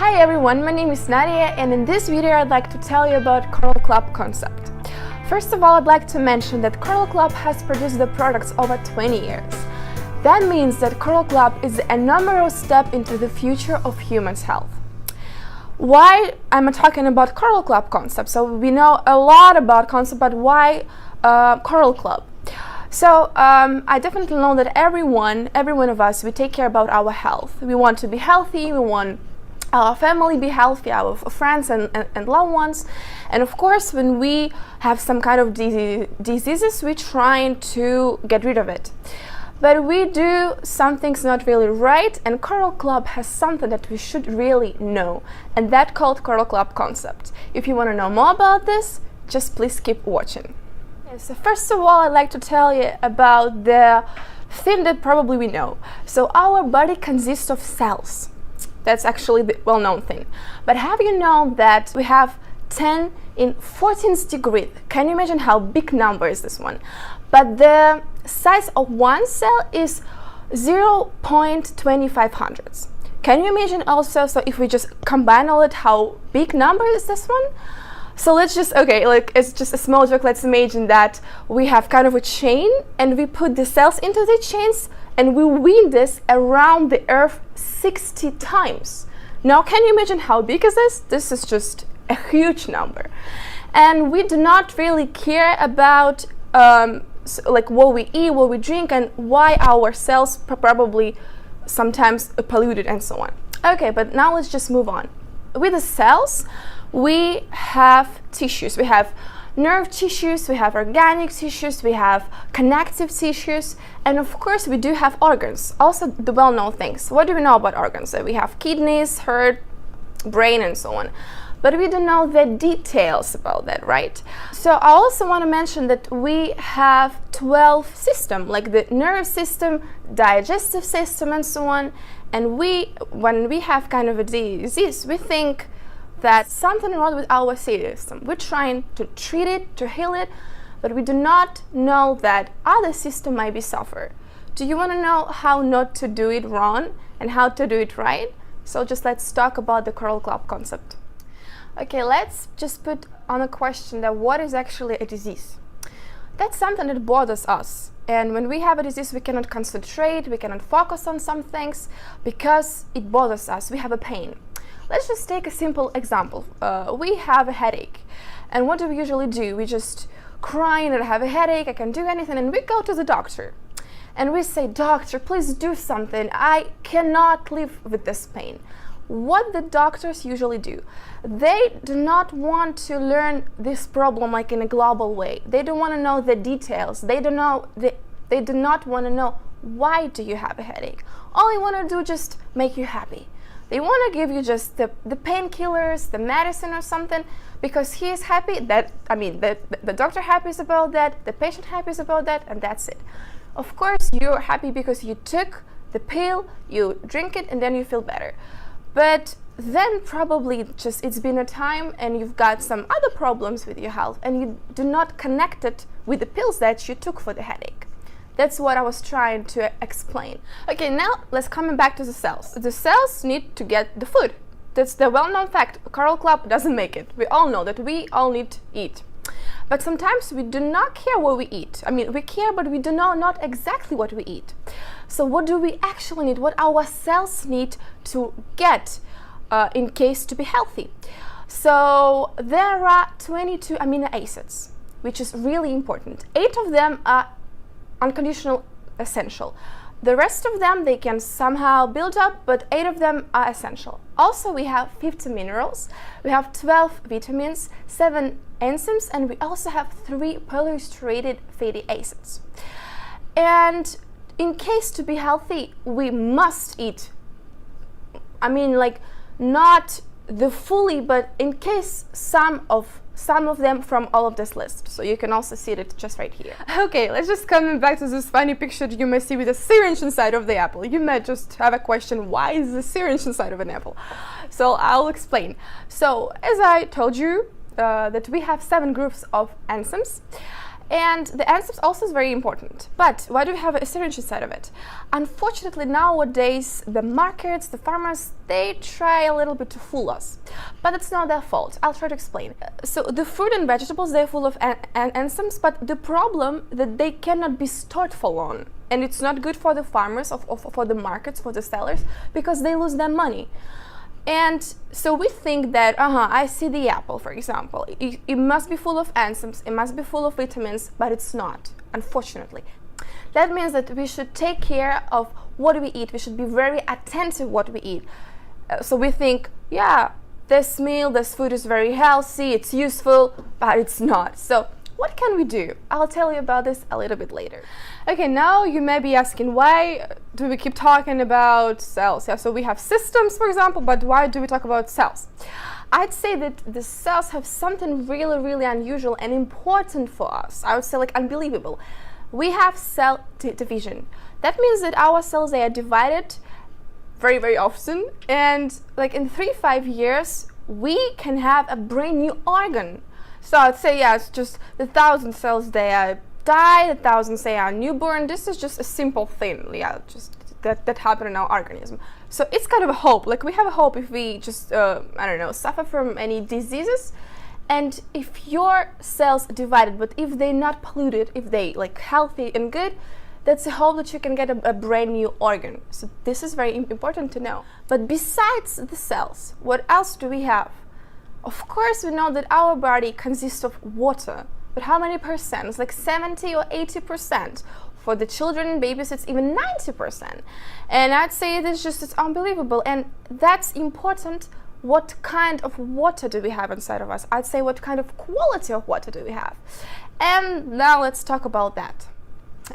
Hi everyone, my name is Nadia, and in this video I'd like to tell you about Corallovый Club concept. First of all, I'd like to mention that Corallovый Club has produced the products over 20 years. That means that Corallovый Club is a numerical step into the future of human's health. Why I'm talking about Corallovый Club concept? So we know a lot about concept, but why Corallovый Club? So I definitely know that every one of us, we take care about our health. We want to be healthy, we want our family be healthy, our friends and loved ones. And of course, when we have some kind of diseases, we're trying to get rid of it. But we do some things not really right, and Corallovый Club has something that we should really know, and that called Corallovый Club concept. If you want to know more about this, just please keep watching. So first of all, I'd like to tell you about the thing that probably we know. So our body consists of cells. That's actually the well-known thing. But have you known that we have 10 in 14th degree? Can you imagine how big number is this one? But the size of one cell is 0.2500. Can you imagine also, so if we just combine all it, how big number is this one? So let's just, okay, like it's just a small joke. Let's imagine that we have kind of a chain and we put the cells into the chains and we wind this around the earth 60 times. Now, can you imagine how big is this? This is just a huge number. And we do not really care about like what we eat, what we drink, and why our cells probably sometimes polluted and so on. Okay, but now let's just move on. With the cells, we have tissues. We have nerve tissues, we have organic tissues, we have connective tissues, and of course we do have organs. Also the well-known things. What do we know about organs? So we have kidneys, heart, brain, and so on. But we don't know the details about that, right? So I also want to mention that we have 12 systems, like the nervous system, digestive system, and so on. And when we have kind of a disease, we think that something wrong with our system. We're trying to treat it, to heal it, but we do not know that other system might be suffer. Do you want to know how not to do it wrong and how to do it right? So just let's talk about the Corallovый Club concept. Okay, let's just put on a question that what is actually a disease? That's something that bothers us. And when we have a disease, we cannot concentrate, we cannot focus on some things because it bothers us, we have a pain. Let's just take a simple example. We have a headache, and what do we usually do? We just cry and I have a headache, I can't do anything, and we go to the doctor. And we say, doctor, please do something. I cannot live with this pain. What the doctors usually do, they do not want to learn this problem like in a global way. They don't want to know the details. They do not want to know why do you have a headache. All they want to do is just make you happy. They want to give you just the painkillers, the medicine or something, because he is happy, that, I mean, the doctor happy is about that, the patient happy is about that, and that's it. Of course, you're happy because you took the pill, you drink it, and then you feel better. But then probably just it's been a time and you've got some other problems with your health and you do not connect it with the pills that you took for the headache. That's what I was trying to explain. Okay, now let's come back to the cells. The cells need to get the food. That's the well-known fact. Corallovый Club doesn't make it. We all know that we all need to eat. But sometimes we do not care what we eat. I mean, we care, but we do not exactly what we eat. So what do we actually need? What our cells need to get in case to be healthy? So there are 22 amino acids, which is really important. 8 of them are unconditional essential. The rest of them they can somehow build up, but 8 of them are essential. Also, we have 50 minerals, we have 12 vitamins, 7 enzymes, and we also have 3 polyunsaturated fatty acids. And in case to be healthy, we must eat. I mean, like not the fully, but in case some of them from all of this list. So you can also see it just right here. Okay, let's just come back to this funny picture that you may see with a syringe inside of the apple. You might just have a question, why is the syringe inside of an apple? So I'll explain. So as I told you, that we have 7 groups of enzymes, And the enzymes also is very important. But why do we have a syringe side of it? Unfortunately, nowadays, the markets, the farmers, they try a little bit to fool us. But it's not their fault. I'll try to explain. So the fruit and vegetables, they're full of enzymes, but the problem that they cannot be stored for long. And it's not good for the farmers, for the markets, for the sellers, because they lose their money. And so we think that, I see the apple, for example. It must be full of enzymes, it must be full of vitamins, but it's not, unfortunately. That means that we should take care of what we eat. We should be very attentive what we eat. So we think, yeah, this meal, this food is very healthy, it's useful, but it's not. So what can we do? I'll tell you about this a little bit later. Okay, now you may be asking, why do we keep talking about cells? Yeah, so we have systems, for example, but why do we talk about cells? I'd say that the cells have something really, really unusual and important for us. I would say like unbelievable. We have cell division. That means that our cells, they are divided very, very often, and like in 3-5 years, we can have a brand new organ. So I'd say, yeah, it's just the 1,000 cells, they are die, the 1,000 say are newborn. This is just a simple thing, yeah, just that happen in our organism. So it's kind of a hope, like we have a hope if we just, I don't know, suffer from any diseases. And if your cells divided, but if they're not polluted, if they like healthy and good, that's a hope that you can get a brand new organ. So this is very important to know. But besides the cells, what else do we have? Of course, we know that our body consists of water, but how many percent? It's like 70 or 80%. For the children and babies, it's even 90%. And I'd say it's unbelievable. And that's important. What kind of water do we have inside of us? I'd say what kind of quality of water do we have? And now let's talk about that.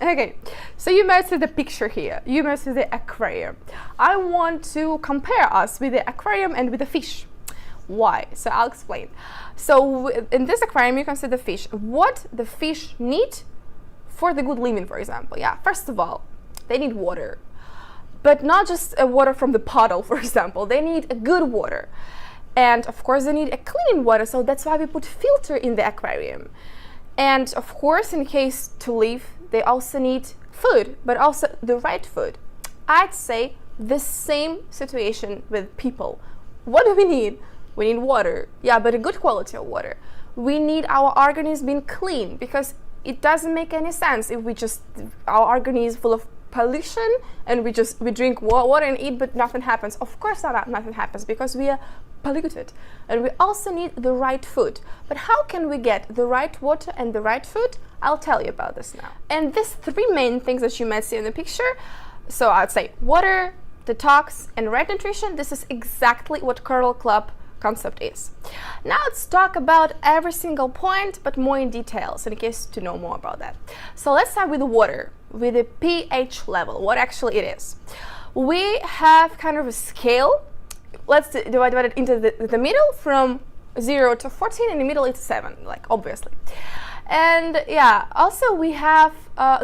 Okay, so you might see the picture here. You might see the aquarium. I want to compare us with the aquarium and with the fish. Why? So I'll explain. So in this aquarium, you can see the fish. What the fish need for the good living, for example. Yeah, first of all, they need water. But not just water from the bottle, for example. They need a good water. And of course, they need a clean water. So that's why we put filter in the aquarium. And of course, in case to live, they also need food, but also the right food. I'd say the same situation with people. What do we need? We need water, yeah, but a good quality of water. We need our organism being clean, because it doesn't make any sense if our organism is full of pollution and we drink water and eat, but nothing happens. Of course nothing happens, because we are polluted. And we also need the right food. But how can we get the right water and the right food? I'll tell you about this now. And these three main things that you might see in the picture, so I'd say water, detox, and right nutrition, this is exactly what Korallovый Club concept is. Now let's talk about every single point, but more in details, in case to know more about that. So let's start with the water, with the pH level, what actually it is. We have kind of a scale. Let's divide it into the middle from 0 to 14, in the middle it's 7, like obviously. And yeah, also we have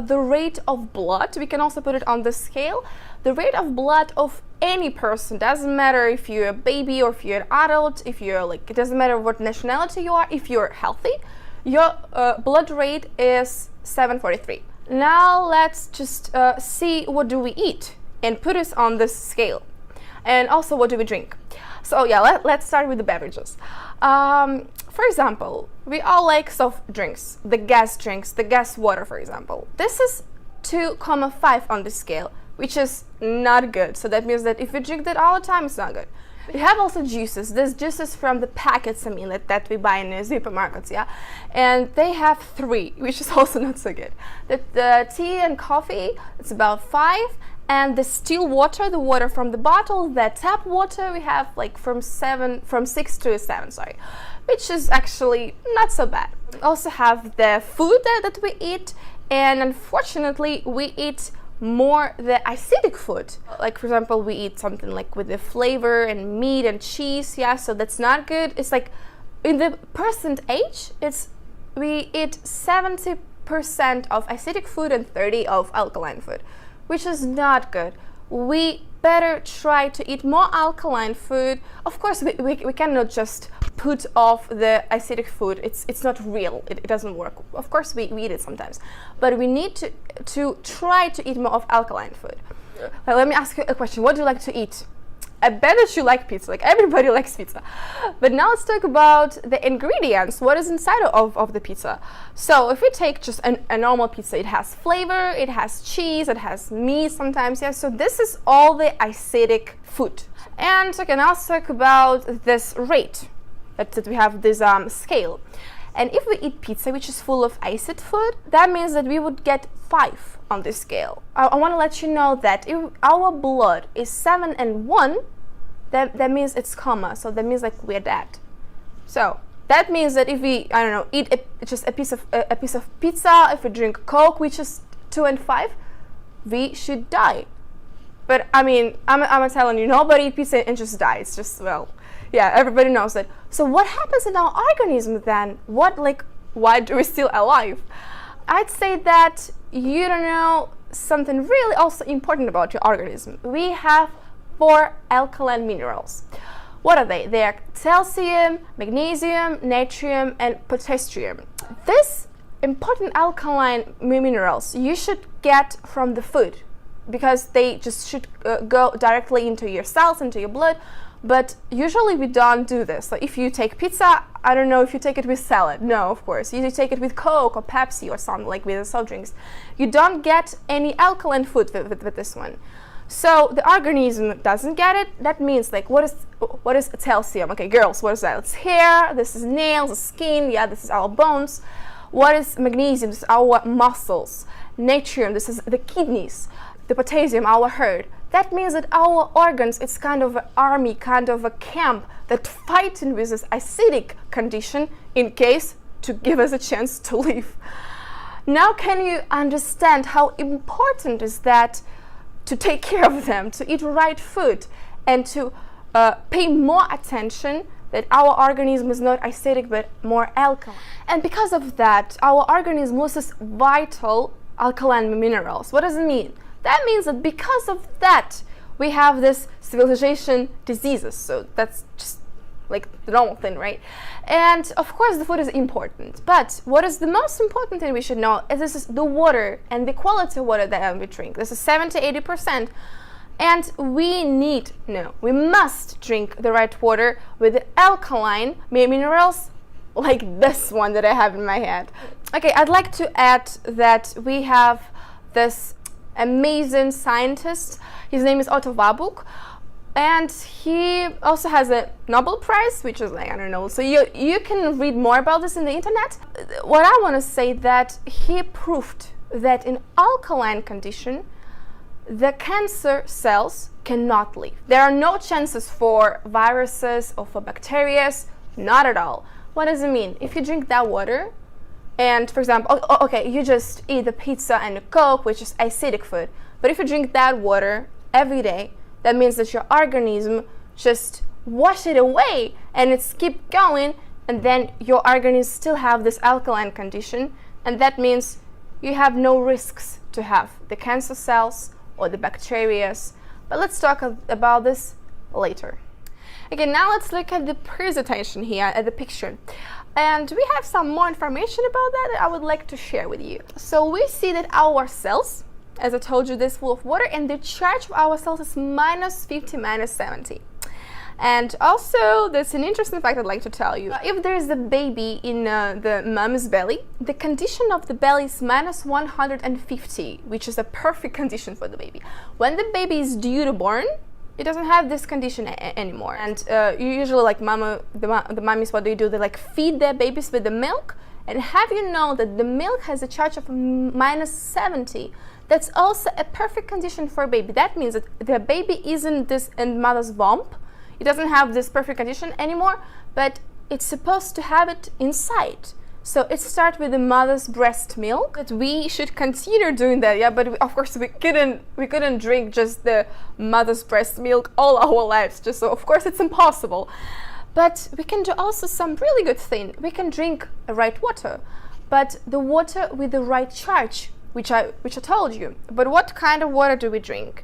the rate of blood. We can also put it on the scale. The rate of blood of any person, doesn't matter if you're a baby or if you're an adult, if you're like, it doesn't matter what nationality you are, if you're healthy, your blood rate is 743. Now let's just see what do we eat and put us on this scale. And also what do we drink? So yeah, let's start with the beverages. For example, we all like soft drinks, the gas drinks, the gas water, for example. This is 2.5 on the scale, which is not good. So that means that if you drink that all the time, it's not good. We have also juices. There's juices from the packets, I mean, that we buy in the supermarkets, yeah? And they have 3, which is also not so good. The tea and coffee, it's about 5. And the still water, the water from the bottle, the tap water, we have like from 6 to 7, sorry, which is actually not so bad. We also have the food that we eat, and unfortunately we eat more the acidic food. Like for example, we eat something like with the flavor and meat and cheese, yeah, so that's not good. It's like in the percent age, we eat 70% of acidic food and 30% of alkaline food, which is not good. We better try to eat more alkaline food. Of course, we cannot just put off the acidic food. It's not real. It doesn't work. Of course, we eat it sometimes, but we need to try to eat more of alkaline food. Let me ask you a question. What do you like to eat? I bet that you like pizza. Like, everybody likes pizza. But now let's talk about the ingredients. What is inside of the pizza? So if we take just a normal pizza, it has flavor, it has cheese, it has meat sometimes. Yeah. So this is all the acidic food. And okay, now let's talk about this rate that we have this scale. And if we eat pizza which is full of acid food, that means that we would get 5 on this scale. I want to let you know that if our blood is 7 and 1, that means it's coma. So that means like we're dead. So that means that if we, I don't know, eat just a piece of pizza, if we drink Coke which is 2 and 5, we should die. But I mean, I'm telling you, nobody eat pizza and just die. It's just, well, yeah, everybody knows that. So what happens in our organism then? Why do we still alive? I'd say that you don't know something really also important about your organism. We have 4 alkaline minerals. What are they? They are calcium, magnesium, natrium, and potassium. These important alkaline minerals you should get from the food, because they just should go directly into your cells, into your blood. But usually we don't do this. So if you take pizza, I don't know if you take it with salad. No, of course. You take it with Coke or Pepsi or something, like with the soft drinks. You don't get any alkaline food with this one. So the organism doesn't get it. That means, like, what is calcium? Okay, girls, what is that? It's hair, this is nails, skin, yeah, this is our bones. What is magnesium? This is our muscles. Natrium, this is the kidneys. The potassium, our heart. That means that our organs, it's kind of an army, kind of a camp that fighting with this acidic condition in case to give us a chance to live. Now can you understand how important is that to take care of them, to eat right food, and to pay more attention that our organism is not acidic but more alkaline. And because of that, our organism loses vital alkaline minerals. What does it mean? That means that because of that, we have this civilization diseases. So that's just like the normal thing, right? And of course the food is important, but what is the most important thing we should know is this is the water and the quality of water that we drink. This is 70-80%. And we must drink the right water with the alkaline minerals like this one that I have in my head. Okay, I'd like to add that we have this amazing scientist. His name is Otto Warburg, and he also has a Nobel Prize, which is like, I don't know, so you can read more about this in the internet. What I want to say that he proved that in alkaline condition the cancer cells cannot live. There are no chances for viruses or for bacteria, not at all. What does it mean? If you drink that water, and for example, okay, you just eat the pizza and the Coke, which is acidic food, but if you drink that water every day, that means that your organism just wash it away and it's keep going, and then your organism still have this alkaline condition, and that means you have no risks to have the cancer cells or the bacteria. But let's talk about this later. Okay, now let's look at the presentation here, at the picture. And we have some more information about that I would like to share with you. So we see that our cells, as I told you, this full of water, and the charge of our cells is -50, -70. And also, there's an interesting fact I'd like to tell you. If there's a baby in the mom's belly, the condition of the belly is -150, which is a perfect condition for the baby. When the baby is due to born, it doesn't have this condition anymore. And usually, like the mummies, what do? They like feed their babies with the milk. And have you known that the milk has a charge of -70? That's also a perfect condition for a baby. That means that the baby isn't this in mother's womb. It doesn't have this perfect condition anymore, but it's supposed to have it inside. So it starts with the mother's breast milk. That we should consider doing that, yeah. But of course we couldn't drink just the mother's breast milk all our lives. Just so of course it's impossible. But we can do also some really good thing. We can drink the right water, but the water with the right charge, which I told you. But what kind of water do we drink?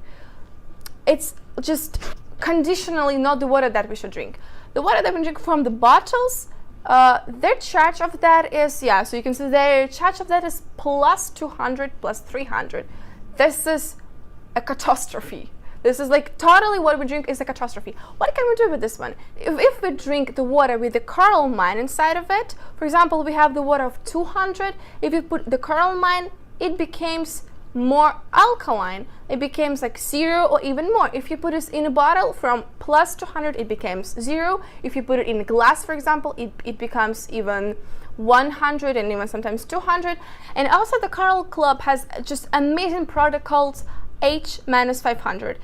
it's just conditionally not the water that we should drink. The water that we drink from the bottles, their charge of that is, yeah, so you can see their charge of that is plus 200, plus 300. This is a catastrophe. This is like totally what we drink is a catastrophe. What can we do with this one? If we drink the water with the coral mine inside of it, for example, we have the water of 200. If you put the coral mine, it becomes more alkaline. It becomes like 0 or even more. If you put it in a bottle from plus 200, it becomes 0. If you put it in a glass, for example, it becomes even 100 and even sometimes 200. And also the Coral Club has just amazing product called H-500.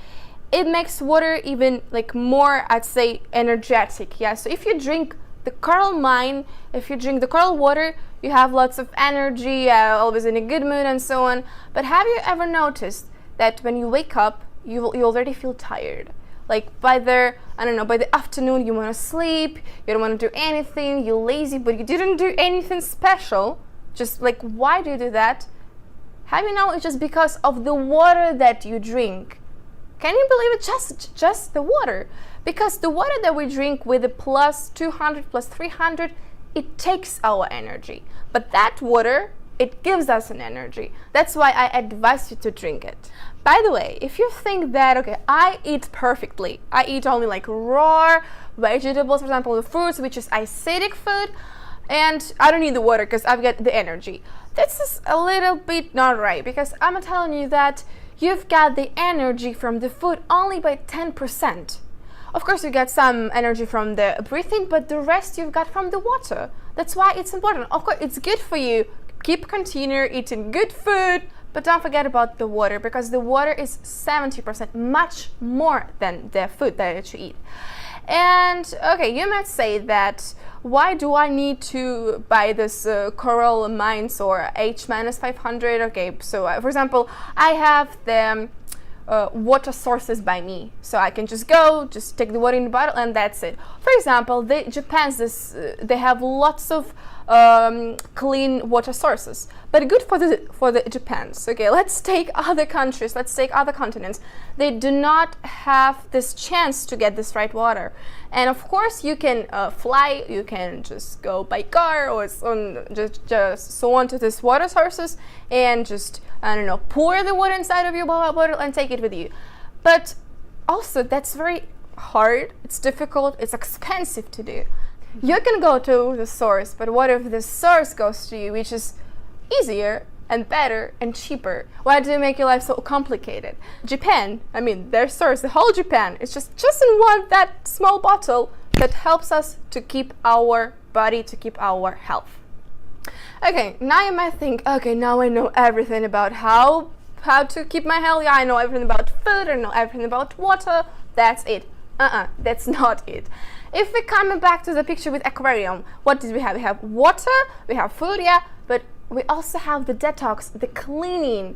It makes water even like more, I'd say, energetic. Yeah, so if you drink the coral mine, if you drink the coral water, you have lots of energy, always in a good mood and so on. But have you ever noticed that when you wake up, you already feel tired? Like by the afternoon you want to sleep, you don't want to do anything, you're lazy, but you didn't do anything special. Just like, why do you do that? Have you know it's just because of the water that you drink. Can you believe it? Just the water. Because the water that we drink with the plus 200, plus 300, it takes our energy. But that water, it gives us an energy. That's why I advise you to drink it. By the way, if you think that, okay, I eat perfectly, I eat only like raw vegetables, for example, the fruits, which is acidic food, and I don't need the water because I've got the energy. This is a little bit not right, because I'm telling you that you've got the energy from the food only by 10%. Of course, you get some energy from the breathing, but the rest you've got from the water. That's why it's important. Of course, it's good for you. Continue eating good food, but don't forget about the water, because the water is 70%, much more than the food that you eat. And okay, you might say that, why do I need to buy this coral mines or H-500? Okay, so for example, I have the water sources by me, so I can just take the water in the bottle and that's it. For example, they have lots of clean water sources, but good for the Japans. Okay, let's take other countries, let's take other continents. They do not have this chance to get this right water. And of course, you can fly, you can just go by car or just so on to these water sources and just, I don't know, pour the water inside of your bottle and take it with you. But also, that's very hard, it's difficult, it's expensive to do. You can go to the source, but what if the source goes to you, which is easier and better and cheaper? Why do you make your life so complicated? Japan, I mean, their source, the whole Japan, it's just in that small bottle that helps us to keep our body, to keep our health. Okay, now you might think, okay, now I know everything about how to keep my health. Yeah, I know everything about food, I know everything about water. That's it. That's not it. If we're coming back to the picture with aquarium, what did we have? We have water, we have food, yeah, but we also have the detox, the cleaning.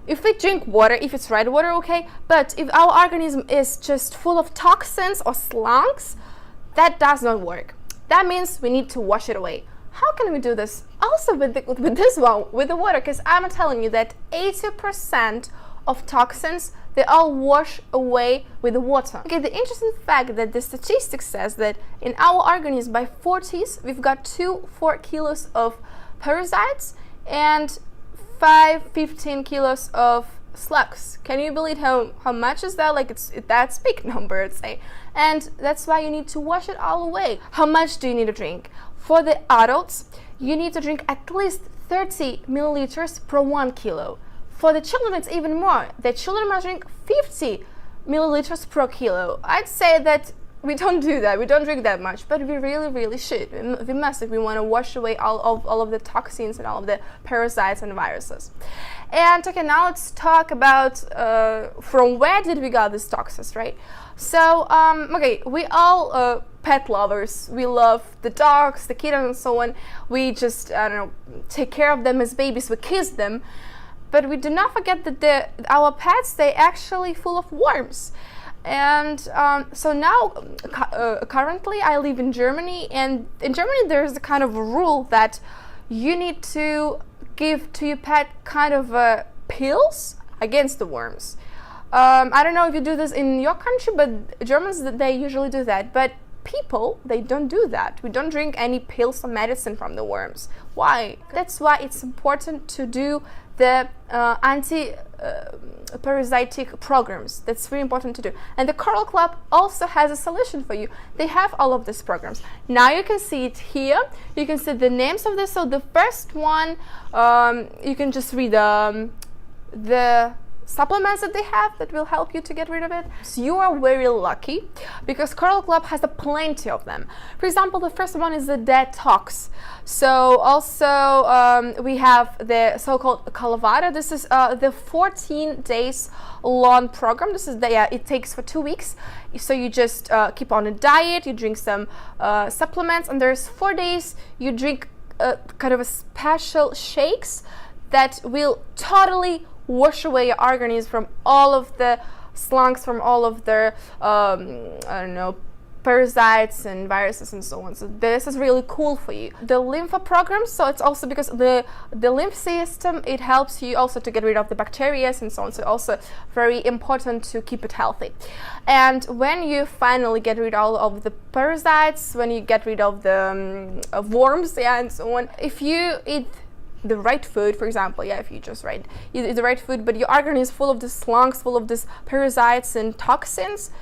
If we drink water, if it's red water, okay, but if our organism is just full of toxins or slunks, that does not work. That means we need to wash it away. How can we do this? Also with this one, with the water, because I'm telling you that 80% of toxins, they all wash away with the water. Okay, the interesting fact that the statistics says that in our organism by 40s, we've got 4 kilos of parasites and 15 kilos of slugs. Can you believe how much is that? Like that's big number, I'd say. And that's why you need to wash it all away. How much do you need to drink? For the adults, you need to drink at least 30 milliliters per 1 kilo. For the children, it's even more. The children must drink 50 milliliters per kilo. I'd say that we don't do that. We don't drink that much, but we really, really should. We must if we want to wash away all of the toxins and all of the parasites and viruses. And okay, now let's talk about from where did we get these toxins, right? So, okay, we all pet lovers. We love the dogs, the kittens, and so on. We just, I don't know, take care of them as babies. We kiss them. But we do not forget that our pets, they actually full of worms. And so now, currently, I live in Germany, and in Germany there's a kind of a rule that you need to give to your pet kind of pills against the worms. I don't know if you do this in your country, but Germans, they usually do that. But people, they don't do that. We don't drink any pills or medicine from the worms. Why? That's why it's important to do the anti-parasitic programs. That's very important to do. And the Coral Club also has a solution for you. They have all of these programs. Now you can see it here. You can see the names of this. So the first one, you can just read the supplements that they have that will help you to get rid of it. So you are very lucky because Coral Club has a plenty of them. For example, the first one is the detox. So also we have the so-called Calavada. This is the 14 days long program. This is it takes for 2 weeks. So you just keep on a diet, you drink some supplements, and there's 4 days you drink kind of a special shakes that will totally wash away your organism from all of the slunks, from all of the I don't know, parasites and viruses and so on. So this is really cool for you. The lymph program, so it's also because the lymph system, it helps you also to get rid of the bacteria and so on. So also very important to keep it healthy. And when you finally get rid of all of the parasites, when you get rid of the worms, and so on, if you eat the right food, for example, if you just eat the right food, but your organism is full of these slunks, full of these parasites and toxins,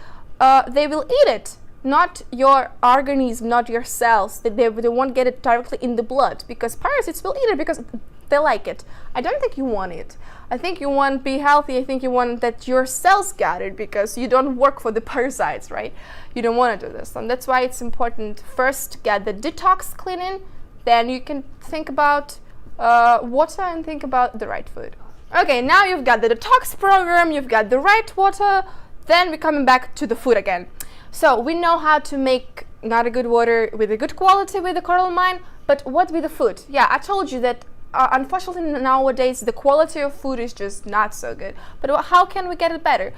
they will eat it. Not your organism, not your cells. They won't get it directly in the blood, because parasites will eat it because they like it. I don't think you want it. I think you want to be healthy. I think you want that your cells get it, because you don't work for the parasites, right? You don't want to do this. And that's why it's important first get the detox cleaning, then you can think about water and think about the right food. Okay, now you've got the detox program, you've got the right water, then we're coming back to the food again. So we know how to make not a good water with a good quality with the coral mine, but what with the food? Yeah, I told you that unfortunately nowadays the quality of food is just not so good. But how can we get it better?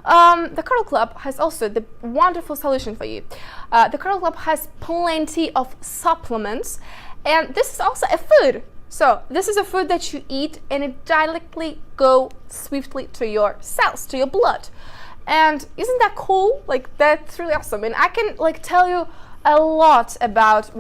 The Coral Club has also the wonderful solution for you. The Coral Club has plenty of supplements, and this is also a food. So this is a food that you eat and it directly goes swiftly to your cells, to your blood. And isn't that cool? Like, that's really awesome. And I can tell you a lot about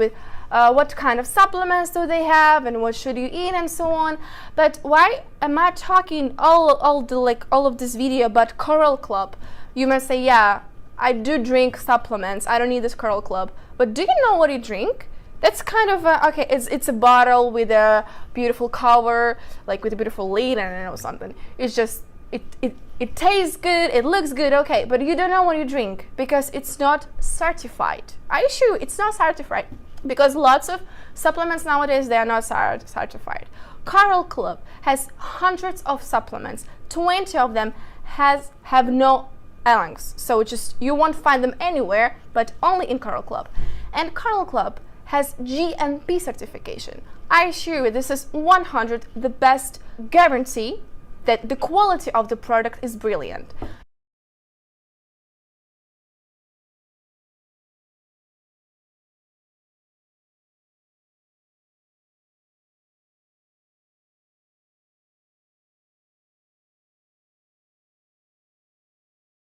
what kind of supplements do they have and what should you eat and so on. But why am I talking all of this video about Coral Club? You must say, yeah, I do drink supplements. I don't need this Coral Club. But do you know what you drink? That's kind of okay. It's a bottle with a beautiful cover, like with a beautiful lid, and I don't know, something. It's just it tastes good, it looks good, okay, but you don't know what you drink because it's not certified. I assure you, it's not certified, because lots of supplements nowadays, they are not certified. Coral Club has hundreds of supplements. 20 of them have no lungs, so just you won't find them anywhere, but only in Coral Club. And Coral Club has GMP certification. I assure you, this is 100 the best guarantee that the quality of the product is brilliant.